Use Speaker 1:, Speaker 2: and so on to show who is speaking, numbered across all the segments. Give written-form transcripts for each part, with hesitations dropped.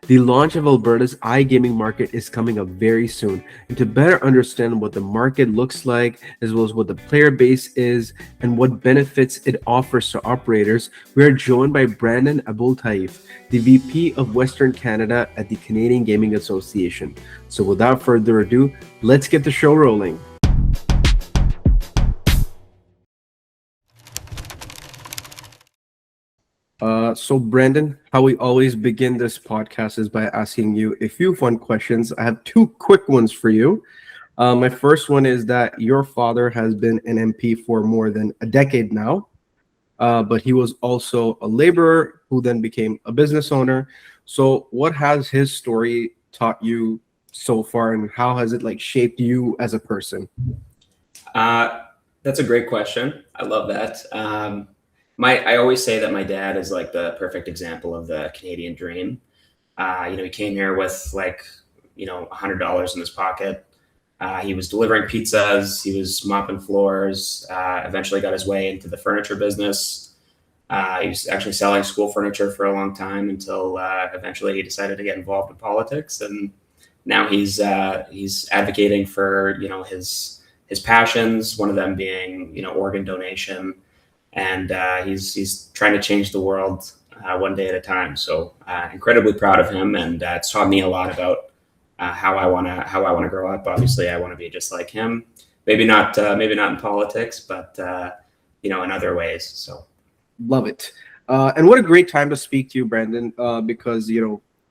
Speaker 1: The launch of Alberta's iGaming market is coming up very soon. And to better understand what the market looks like, as well as what the player base is, and what benefits it offers to operators, we are joined by Brandon Aboultaif, the VP of Western Canada at the Canadian Gaming Association. So without further ado, let's get the show rolling. So Brandon, how we always begin this podcast is by asking you a few fun questions. I have two quick ones for you. My first one is that your father has been an MP for more than a decade now, but he was also a laborer who then became a business owner. So what has his story taught you so far, and how has it shaped you as a person?
Speaker 2: That's a great question. I love that. I always say that my dad is like the perfect example of the Canadian dream. He came here with $100 in his pocket. He was delivering pizzas. He was mopping floors. Eventually got his way into the furniture business. He was actually selling school furniture for a long time until eventually he decided to get involved in politics. And now he's advocating for his passions. One of them being organ donation. And he's trying to change the world one day at a time. So incredibly proud of him, and it's taught me a lot about how I want to grow up. Obviously, I want to be just like him. Maybe not in politics, but in other ways. So
Speaker 1: Love it. And what a great time to speak to you, Brandon, because there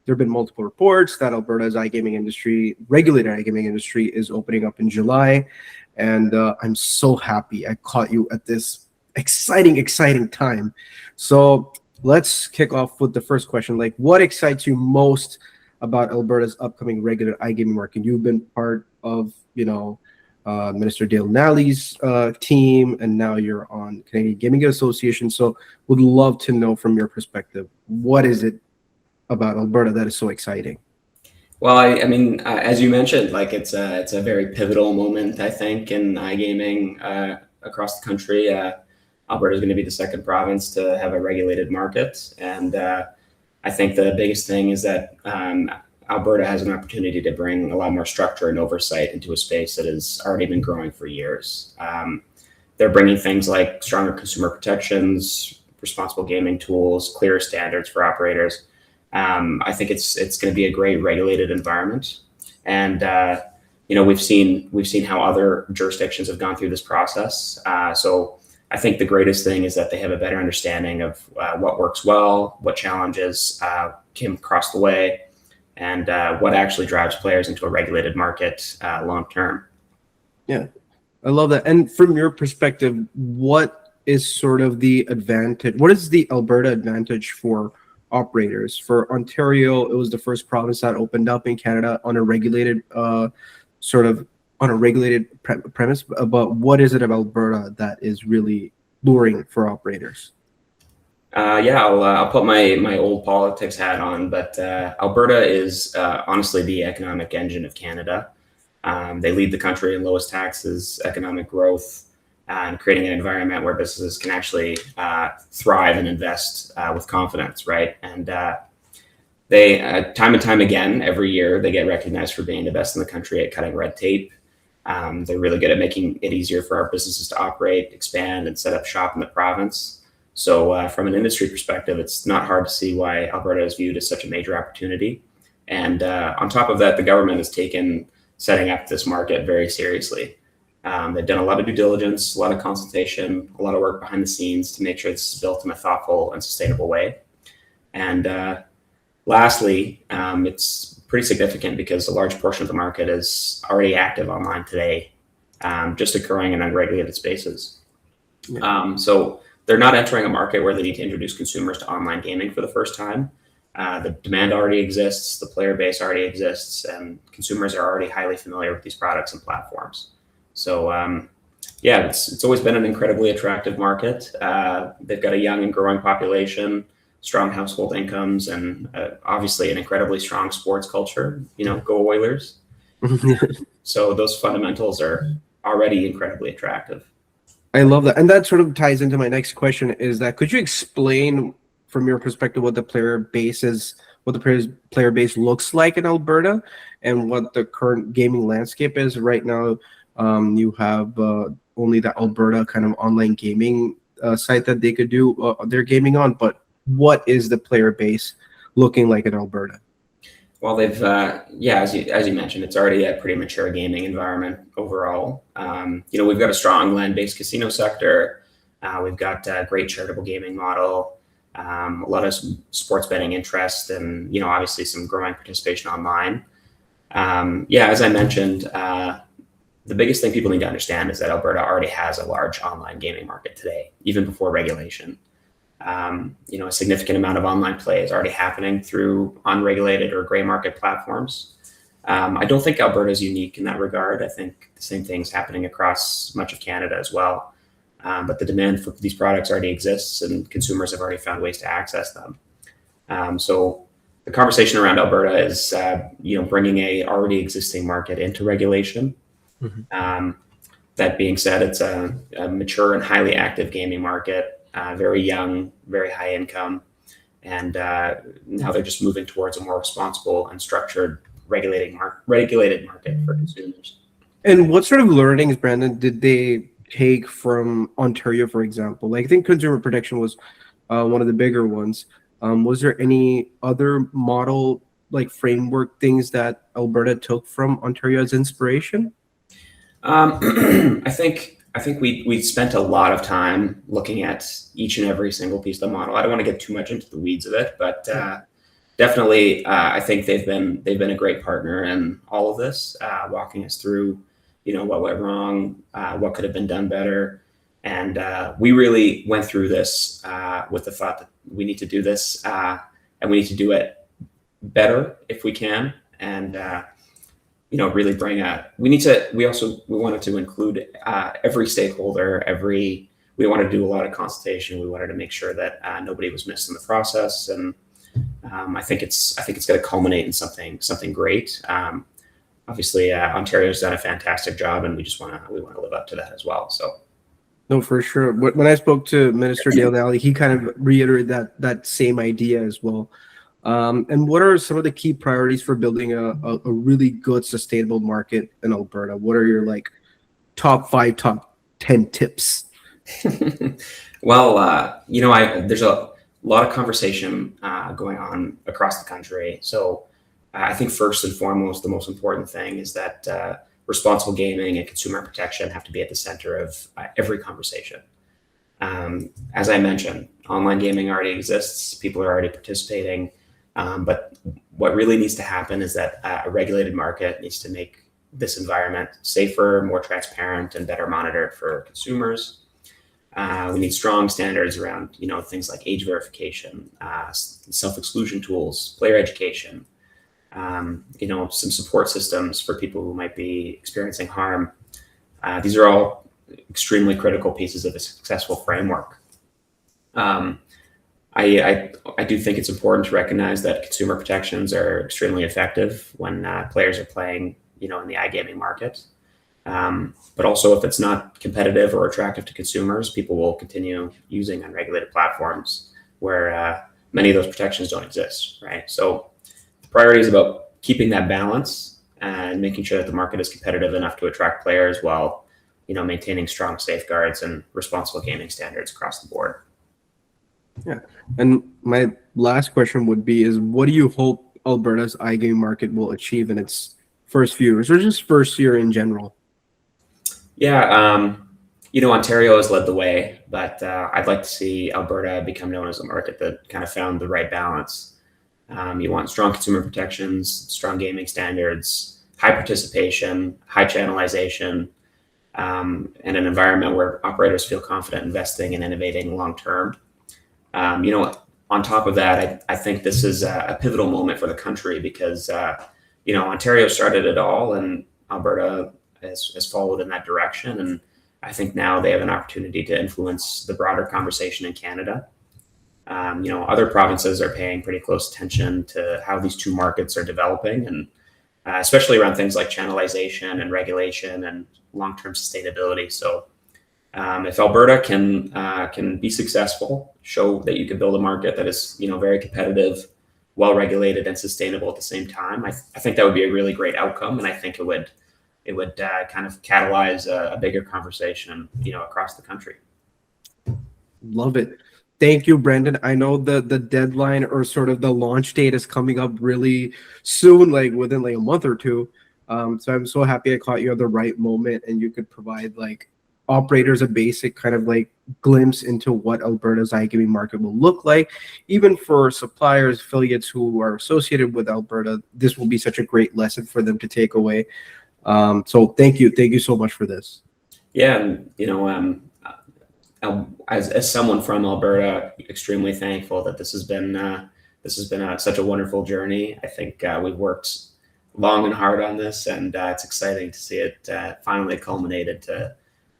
Speaker 1: have been multiple reports that Alberta's regulated iGaming industry, is opening up in July, and I'm so happy I caught you at this exciting time. So let's kick off with the first question. What excites you most about Alberta's upcoming regulated iGaming market? You've been part of Minister Dale Nally's team, and now you're on Canadian Gaming Association. So would love to know from your perspective, what is it about Alberta that is so exciting?
Speaker 2: Well, I mean, as you mentioned, it's a very pivotal moment, I think, in iGaming across the country. Alberta is going to be the second province to have a regulated market. And I think the biggest thing is that Alberta has an opportunity to bring a lot more structure and oversight into a space that has already been growing for years. They're bringing things like stronger consumer protections, responsible gaming tools, clearer standards for operators. I think it's going to be a great regulated environment. And we've seen how other jurisdictions have gone through this process. So I think the greatest thing is that they have a better understanding of what works well, what challenges came across the way, and what actually drives players into a regulated market long term.
Speaker 1: Yeah, I love that. And from your perspective, what is sort of the advantage? What is the Alberta advantage for operators? For Ontario, it was the first province that opened up in Canada on a regulated premise, but what is it about Alberta that is really luring for operators?
Speaker 2: I'll put my old politics hat on, but Alberta is honestly the economic engine of Canada. They lead the country in lowest taxes, economic growth, and creating an environment where businesses can actually thrive and invest with confidence, right? And they, time and time again, every year, they get recognized for being the best in the country at cutting red tape. They're really good at making it easier for our businesses to operate, expand, and set up shop in the province. So from an industry perspective, it's not hard to see why Alberta is viewed as such a major opportunity. And on top of that, the government has taken setting up this market very seriously. They've done a lot of due diligence, a lot of consultation, a lot of work behind the scenes to make sure this is built in a thoughtful and sustainable way. And lastly, it's pretty significant because a large portion of the market is already active online today, just occurring in unregulated spaces. Yeah. So they're not entering a market where they need to introduce consumers to online gaming for the first time. The demand already exists, the player base already exists, and consumers are already highly familiar with these products and platforms. So it's always been an incredibly attractive market. They've got a young and growing population, strong household incomes, and obviously an incredibly strong sports culture. Go Oilers. So those fundamentals are already incredibly attractive.
Speaker 1: I love that. And that sort of ties into my next question, is that could you explain from your perspective what the player base is what the player base looks like in Alberta and what the current gaming landscape is right now. You have only the Alberta kind of online gaming site that they could do their gaming on, but what is the player base looking like in Alberta?
Speaker 2: Well, they've yeah, as you mentioned, it's already a pretty mature gaming environment overall. We've got a strong land-based casino sector. We've got a great charitable gaming model, a lot of sports betting interest, and obviously some growing participation online. As I mentioned, the biggest thing people need to understand is that Alberta already has a large online gaming market today, even before regulation. A significant amount of online play is already happening through unregulated or gray market platforms. I don't think Alberta is unique in that regard. I think the same thing's happening across much of Canada as well. But the demand for these products already exists, and consumers have already found ways to access them. So the conversation around Alberta is, bringing a already existing market into regulation. Mm-hmm. That being said, it's a mature and highly active gaming market. Very young, very high income, and now they're just moving towards a more responsible and structured regulated market for consumers.
Speaker 1: And what sort of learnings, Brandon, did they take from Ontario, for example? Like, I think consumer protection was one of the bigger ones. Was there any other model, like framework things that Alberta took from Ontario as inspiration?
Speaker 2: I think we spent a lot of time looking at each and every single piece of the model. I don't want to get too much into the weeds of it, but definitely I think they've been a great partner in all of this, walking us through, what went wrong, what could have been done better, and we really went through this with the thought that we need to do this and we need to do it better if we can, and really we wanted to include every stakeholder, we wanted to do a lot of consultation. We wanted to make sure that nobody was missed in the process. And I think it's going to culminate in something great. Obviously Ontario's done a fantastic job, and we want to live up to that as well. So.
Speaker 1: No, for sure. When I spoke to Minister Dale Nally, he kind of reiterated that same idea as well. And what are some of the key priorities for building a really good, sustainable market in Alberta? What are your top 5, top 10 tips?
Speaker 2: Well, there's a lot of conversation going on across the country. So I think first and foremost, the most important thing is that responsible gaming and consumer protection have to be at the center of every conversation. As I mentioned, online gaming already exists. People are already participating. But what really needs to happen is that a regulated market needs to make this environment safer, more transparent, and better monitored for consumers. We need strong standards around, things like age verification, self-exclusion tools, player education, some support systems for people who might be experiencing harm. These are all extremely critical pieces of a successful framework. I do think it's important to recognize that consumer protections are extremely effective when players are playing, in the iGaming market. But also, if it's not competitive or attractive to consumers, people will continue using unregulated platforms where many of those protections don't exist, right? So the priority is about keeping that balance and making sure that the market is competitive enough to attract players while, maintaining strong safeguards and responsible gaming standards across the board.
Speaker 1: Yeah. And my last question would be what do you hope Alberta's iGaming market will achieve in its first few years, or just first year in general?
Speaker 2: Yeah, Ontario has led the way, but I'd like to see Alberta become known as a market that kind of found the right balance. You want strong consumer protections, strong gaming standards, high participation, high channelization, and an environment where operators feel confident investing and innovating long term. On top of that, I think this is a pivotal moment for the country because, Ontario started it all, and Alberta has followed in that direction. And I think now they have an opportunity to influence the broader conversation in Canada. Other provinces are paying pretty close attention to how these two markets are developing, and especially around things like channelization and regulation and long-term sustainability. So if Alberta can be successful, show that you can build a market that is very competitive, well regulated and sustainable at the same time. I think that would be a really great outcome, and I think it would kind of catalyze a bigger conversation, across the country.
Speaker 1: Love it. Thank you, Brandon. I know the deadline or sort of the launch date is coming up really soon, like within like a month or two. So I'm so happy I caught you at the right moment, and you could provide like operators a basic kind of like glimpse into what Alberta's iGaming market will look like. Even for suppliers, affiliates who are associated with Alberta, this will be such a great lesson for them to take away. So thank you so much for this.
Speaker 2: Yeah, and as someone from Alberta, extremely thankful that this has been such a wonderful journey. I think we've worked long and hard on this, and it's exciting to see it finally culminated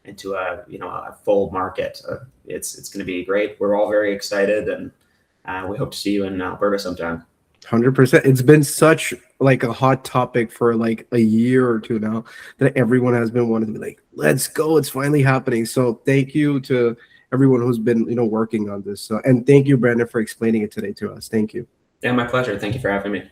Speaker 2: into a full market. It's going to be great. We're all very excited, and we hope to see you in Alberta sometime.
Speaker 1: 100%. It's been such like a hot topic for like a year or two now that everyone has been wanting to be like, let's go, it's finally happening. So thank you to everyone who's been working on this. And thank you, Brandon, for explaining it today to us. Thank you.
Speaker 2: Yeah, my pleasure. Thank you for having me.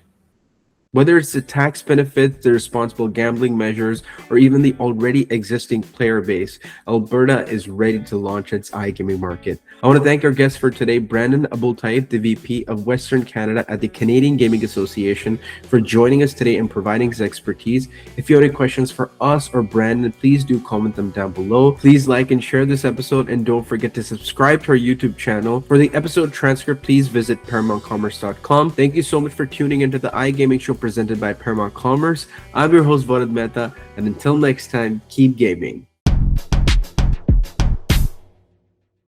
Speaker 1: Whether it's the tax benefits, the responsible gambling measures, or even the already existing player base, Alberta is ready to launch its iGaming market. I want to thank our guest for today, Brandon Aboultaif, the VP of Western Canada at the Canadian Gaming Association, for joining us today and providing his expertise. If you have any questions for us or Brandon, please do comment them down below. Please like and share this episode, and don't forget to subscribe to our YouTube channel. For the episode transcript, please visit ParamountCommerce.com. Thank you so much for tuning into the iGaming Show presented by Paramount Commerce. I'm your host, Varad Mehta, and until next time, keep gaming.